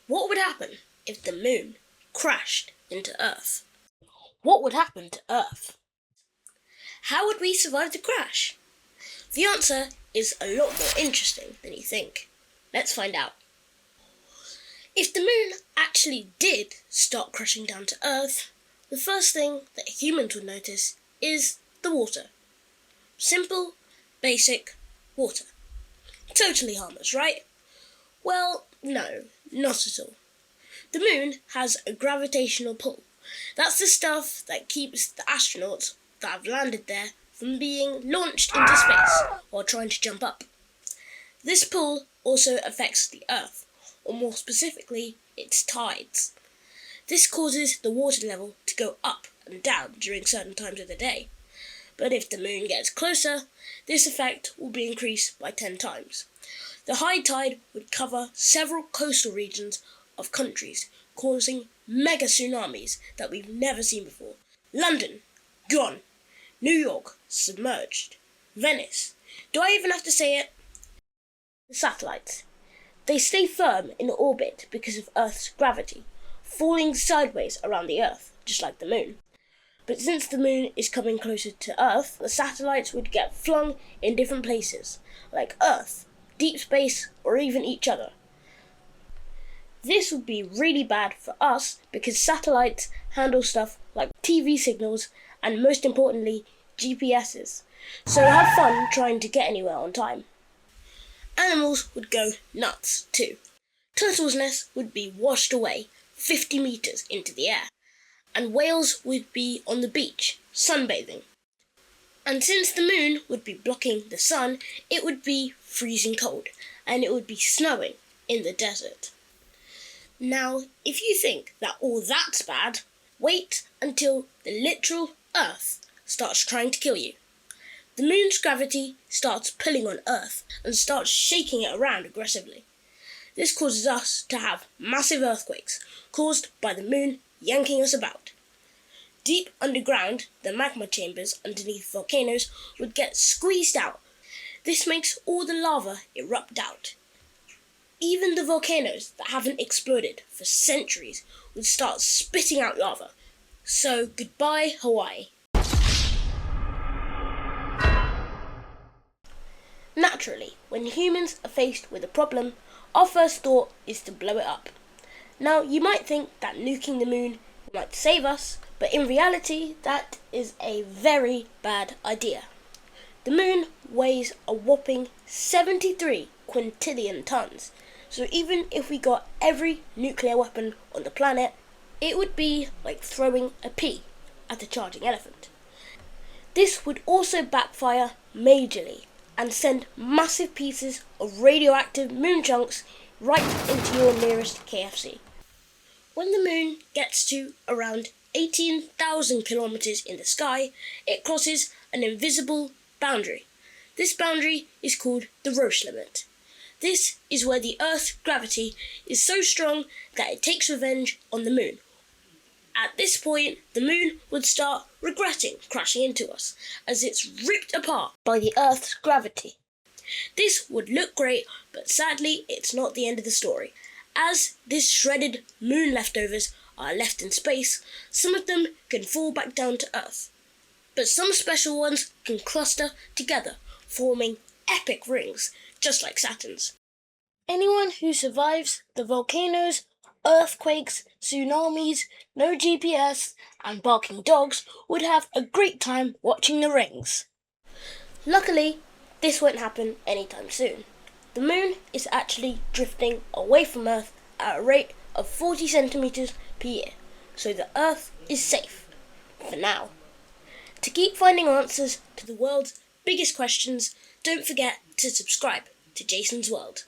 What would happen if the moon crashed into Earth? What would happen to Earth? How would we survive the crash? The answer is a lot more interesting than you think. Let's find out. If the moon actually did start crashing down to Earth, the first thing that humans would notice is the water. Simple, basic water. Totally harmless, right? Well, no, not at all. The moon has a gravitational pull. That's the stuff that keeps the astronauts that have landed there from being launched into space while trying to jump up. This pull also affects the Earth, or more specifically, its tides. This causes the water level to go up and down during certain times of the day. But if the moon gets closer, this effect will be increased by 10 times. The high tide would cover several coastal regions of countries, causing mega tsunamis that we've never seen before. London, gone. New York, submerged. Venice. Do I even have to say it? The satellites. They stay firm in orbit because of Earth's gravity, falling sideways around the Earth, just like the moon. But since the moon is coming closer to Earth, the satellites would get flung in different places, like Earth, deep space, or even each other. This would be really bad for us because satellites handle stuff like TV signals and, most importantly, GPSs. So have fun trying to get anywhere on time. Animals would go nuts too. Turtles' nests would be washed away 50 meters into the air, and whales would be on the beach, sunbathing. And since the moon would be blocking the sun, it would be freezing cold, and it would be snowing in the desert. Now, if you think that all that's bad, wait until the literal Earth starts trying to kill you. The moon's gravity starts pulling on Earth and starts shaking it around aggressively. This causes us to have massive earthquakes caused by the moon yanking us about. Deep underground, the magma chambers underneath volcanoes would get squeezed out. This makes all the lava erupt out. Even the volcanoes that haven't exploded for centuries would start spitting out lava. So goodbye, Hawaii. Naturally, when humans are faced with a problem, our first thought is to blow it up. Now, you might think that nuking the moon might save us, but in reality, that is a very bad idea. The moon weighs a whopping 73 quintillion tons, so even if we got every nuclear weapon on the planet, it would be like throwing a pea at a charging elephant. This would also backfire majorly and send massive pieces of radioactive moon chunks right into your nearest KFC. When the moon gets to around 18,000 kilometers in the sky, it crosses an invisible boundary. This boundary is called the Roche limit. This is where the Earth's gravity is so strong that it takes revenge on the moon. At this point, the moon would start regretting crashing into us, as it's ripped apart by the Earth's gravity. This would look great, but sadly it's not the end of the story. As these shredded moon leftovers are left in space, some of them can fall back down to Earth. But some special ones can cluster together, forming epic rings, just like Saturn's. Anyone who survives the volcanoes, earthquakes, tsunamis, no GPS, and barking dogs would have a great time watching the rings. Luckily, this won't happen anytime soon. The moon is actually drifting away from Earth at a rate of 40 centimeters per year, so the Earth is safe, for now. To keep finding answers to the world's biggest questions, don't forget to subscribe to Jason's World.